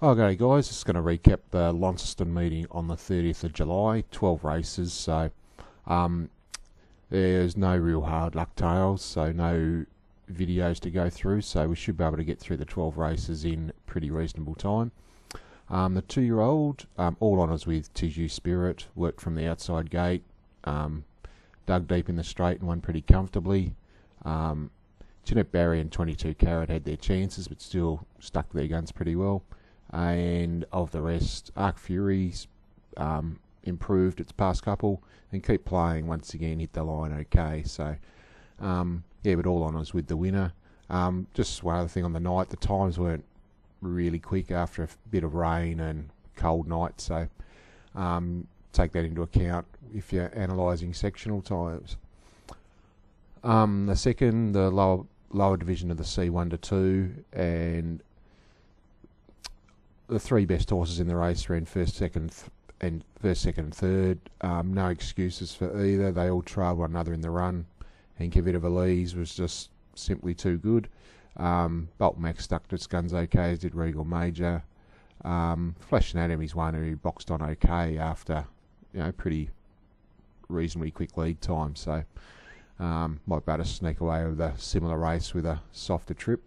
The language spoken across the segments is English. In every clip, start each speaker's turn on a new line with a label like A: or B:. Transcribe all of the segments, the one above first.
A: Okay guys, just going to recap the Launceston meeting on the 30th of July, 12 races, so there's no real hard luck tails, so no videos to go through, so we should be able to get through the 12 races in pretty reasonable time. The 2-year-old, all honours with Tiju Spirit, worked from the outside gate, dug deep in the straight and won pretty comfortably. Jeanette Barry and 22 Carat had their chances but still stuck to their guns pretty well. And of the rest, Arc Fury's improved its past couple and Keep Playing once again hit the line okay. So yeah, but all honours with the winner. Just one other thing on the night, the times weren't really quick after a bit of rain and cold night, so take that into account if you're analysing sectional times. The second, the lower division of the C1 to 2, and the three best horses in the race ran first, second, and third. No excuses for either. They all trailed one another in the run, and Give It a Valise was just simply too good. Bolt Max stuck to its guns okay, as did Regal Major. Flash Anatomy's one who boxed on okay after pretty reasonably quick lead time, so might be able to sneak away with a similar race with a softer trip.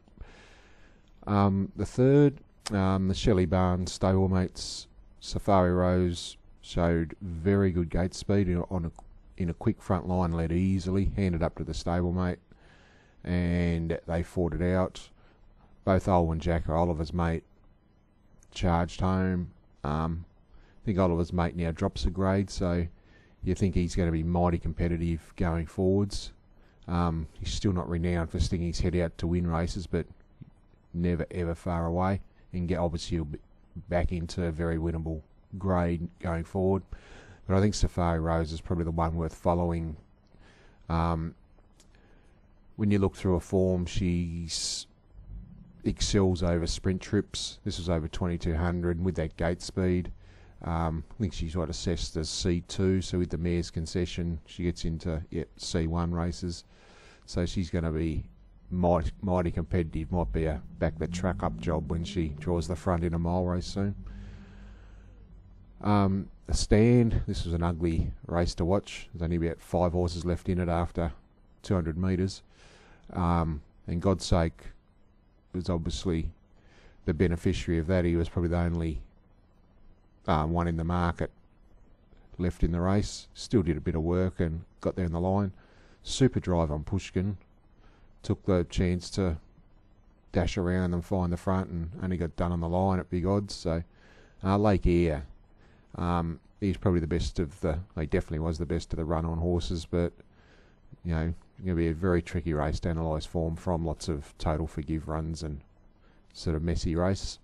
A: The third, the Shelley Barnes stablemates, Safari Rose showed very good gate speed in a quick front line, led easily, handed up to the stablemate, and they fought it out. Both Olwen Jack, Oliver's mate, charged home. I think Oliver's mate now drops a grade, so you think he's going to be mighty competitive going forwards. He's still not renowned for sticking his head out to win races, but never ever far away, and obviously he'll be back into a very winnable grade going forward. But I think Safari Rose is probably the one worth following. When you look through her form, she excels over sprint trips. This was over 2200 with that gate speed. I think she's assessed as C2, so with the mare's concession she gets into C1 races, so she's going to be mighty competitive. Might be a back the truck up job when she draws the front in a mile race soon. The stand, this was an ugly race to watch. There's only about 5 horses left in it after 200 metres, and God's Sake was obviously the beneficiary of that. He was probably the only one in the market left in the race. Still did a bit of work and got there in the line. Super drive on Pushkin, took the chance to dash around and find the front and only got done on the line at big odds. So Lake Air, he's probably the best of he definitely was the best of the run on horses, but going to be a very tricky race to analyse form from. Lots of total forgive runs and sort of messy race.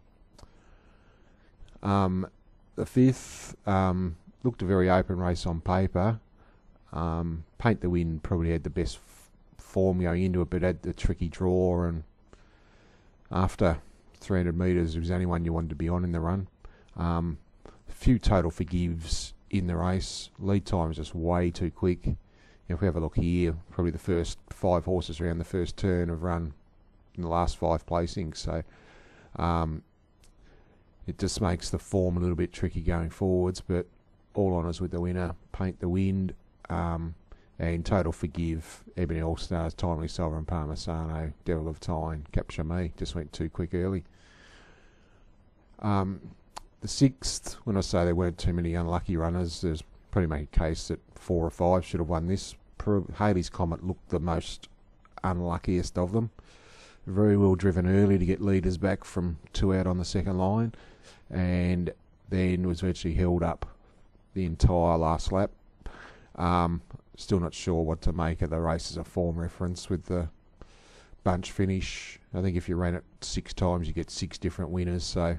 A: The fifth looked a very open race on paper. Paint the Wind probably had the best form going into it, but had the tricky draw, and after 300 metres it was the only one you wanted to be on in the run. A few total forgives in the race. Lead time was just way too quick. If we have a look here, probably the first 5 horses around the first turn have run in the last 5 placings, so it just makes the form a little bit tricky going forwards. But all honours with the winner, Paint the Wind, and total forgive, Ebony All Stars, Timely Sovereign, Parmesano, Devil of Tyne, Capture Me. Just went too quick early. The sixth, when I say there weren't too many unlucky runners, there's probably make a case that 4 or 5 should have won this. Haley's Comet looked the most unluckiest of them. Very well driven early to get leaders back from 2 out on the second line, and then was virtually held up the entire last lap. Still not sure what to make of the race as a form reference with the bunch finish. I think if you ran it 6 times you get 6 different winners, so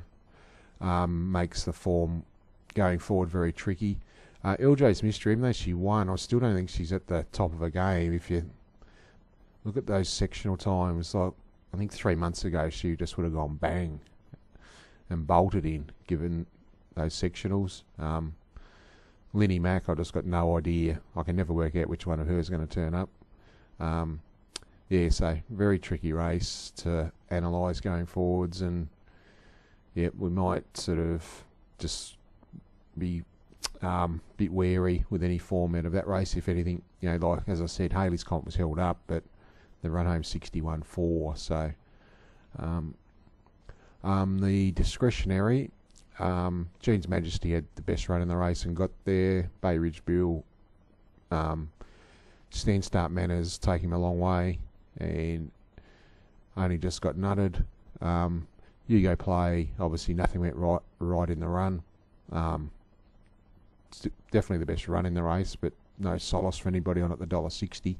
A: makes the form going forward very tricky. LJ's Mystery, even though she won, I still don't think she's at the top of her game. If you look at those sectional times, like I think 3 months ago she just would have gone bang and bolted in, given those sectionals. Linny Mac, I just got no idea. I can never work out which one of her is going to turn up. Yeah, so very tricky race to analyse going forwards, and yeah, we might sort of just be bit wary with any format of that race. If anything, like as I said, Haley's comp was held up, but the run home 61.4. So the discretionary, Jean's Majesty had the best run in the race and got there. Bay Ridge Bill, stand start manners take him a long way and only just got nutted. Hugo Play, obviously nothing went right in the run. It's definitely the best run in the race, but no solace for anybody on at the $1.60.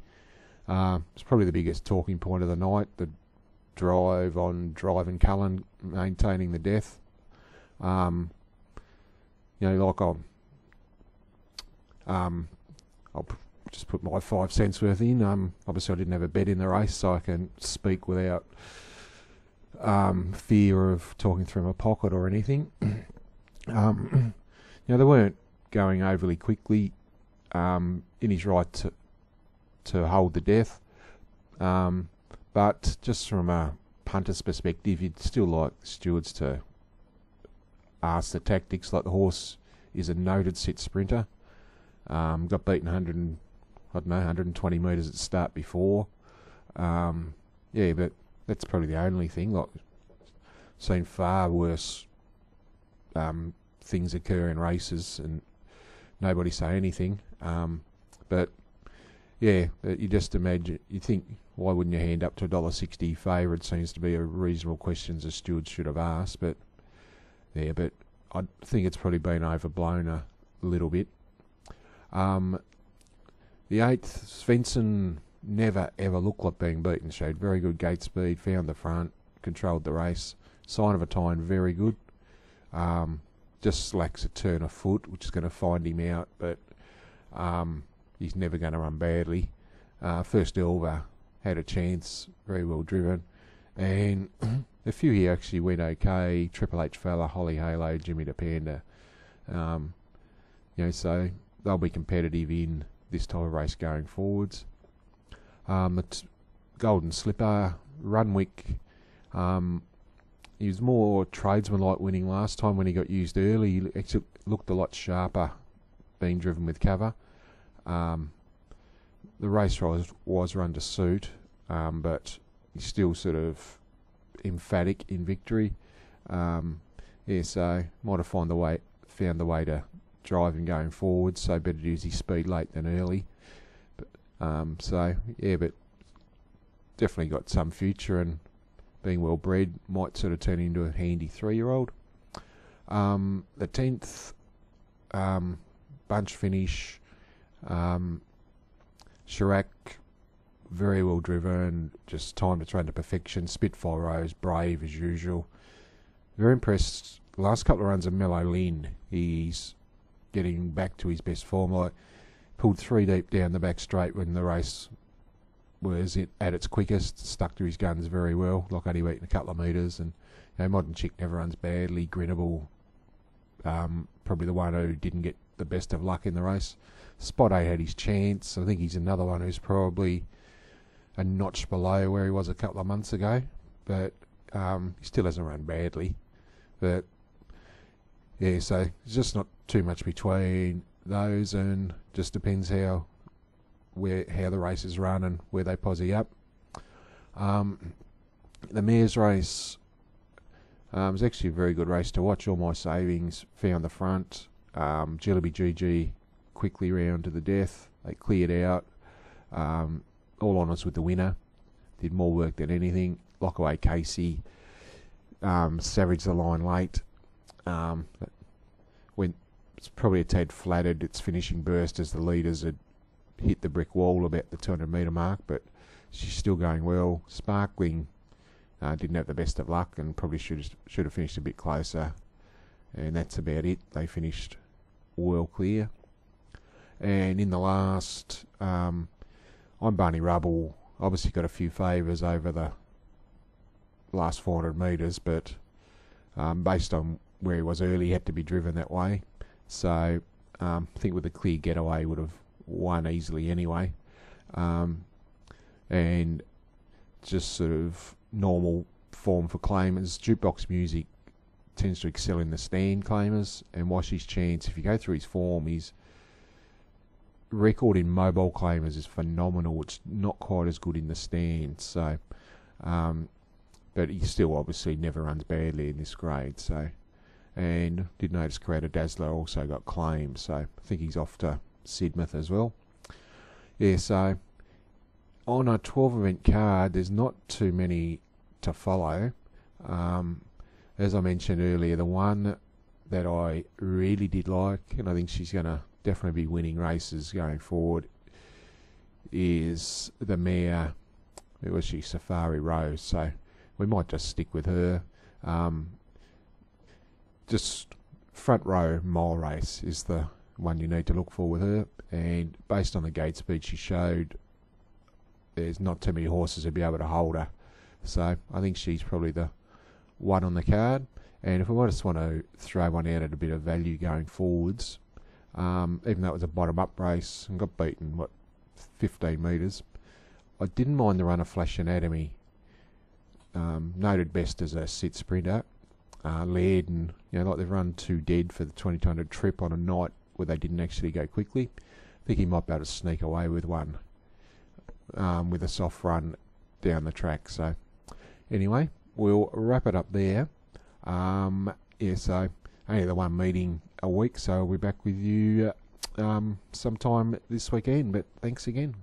A: It's probably the biggest talking point of the night, the drive on Drive and Cullen maintaining the death. I'll just put my 5 cents worth in. Obviously I didn't have a bet in the race, so I can speak without fear of talking through my pocket or anything. They weren't going overly quickly. In his right to hold the death, but just from a punter's perspective, you'd still like stewards to ask the tactics. Like the horse is a noted set sprinter. Got beaten 120 metres at start before. But that's probably the only thing. Like, seen far worse things occur in races and nobody say anything. But you just imagine, you think, why wouldn't you hand up to $1.60 favourite? Seems to be a reasonable question the stewards should have asked. But I think it's probably been overblown a little bit. The 8th, Svensson, never ever looked like being beaten. Showed very good gate speed, found the front, controlled the race. Sign of a Time, very good. Just lacks a turn of foot, which is going to find him out, but he's never going to run badly. First Elva had a chance, very well driven, and a few here actually went okay. Triple H Fella, Holly Halo, Jimmy the Panda. So they'll be competitive in this type of race going forwards. Golden Slipper, Runwick. He was more tradesman-like winning last time when he got used early. He actually looked a lot sharper being driven with cover. The race was run to suit, but he's still sort of emphatic in victory. So might have found the way to drive him going forward. So better to use his speed late than early. But definitely got some future, and being well bred might sort of turn into a handy 3-year-old. The 10th, bunch finish. Chirac, very well driven, just time to train to perfection. Spitfire Rose, brave as usual. Very impressed. The last couple of runs of Mellow Lynn, he's getting back to his best form. Like, pulled 3 deep down the back straight when the race was at its quickest. Stuck to his guns very well, like only beaten a couple of metres. And Modern Chick never runs badly. Grinnable, probably the one who didn't get the best of luck in the race. Spot 8 had his chance. I think he's another one who's probably a notch below where he was a couple of months ago, but he still hasn't run badly. But so it's just not too much between those, and just depends how the race is run and where they posse up. The Mares race was actually a very good race to watch. All my savings found the front. Jillaby GG quickly round to the death. They cleared out. All honest with the winner. Did more work than anything. Lockaway Casey savaged the line late. It's probably a tad flattered its finishing burst as the leaders had hit the brick wall about the 200 metre mark, but she's still going well. Sparkling didn't have the best of luck and probably should have finished a bit closer, and that's about it. They finished well clear. And in the last, I'm Barney Rubble. Obviously got a few favours over the last 400 metres, but based on where he was early, he had to be driven that way. So I think with a clear getaway would have won easily anyway. And just sort of normal form for claimants. Jukebox Music tends to excel in the stand claimers, and Washy's chance, if you go through his form, his record in mobile claimers is phenomenal. It's not quite as good in the stand, so but he still obviously never runs badly in this grade. So, and did notice Creator Dazzler also got claimed, so I think he's off to Sidmouth as well. Yeah, so on a 12 event card, there's not too many to follow. As I mentioned earlier, the one that I really did like, and I think she's going to definitely be winning races going forward, is the mare, who was she, Safari Rose. So we might just stick with her. Just front row mile race is the one you need to look for with her, and based on the gate speed she showed, there's not too many horses who'd be able to hold her. So I think she's probably the one on the card. And if we just want to throw one out at a bit of value going forwards, even though it was a bottom-up race and got beaten, 15 metres, I didn't mind the run of Flash Anatomy. Noted best as a sit sprinter. Led, and like they've run 2 dead for the 2200 trip on a night where they didn't actually go quickly. I think he might be able to sneak away with one with a soft run down the track. So anyway, we'll wrap it up there. So only the one meeting a week, so we'll be back with you sometime this weekend, but thanks again.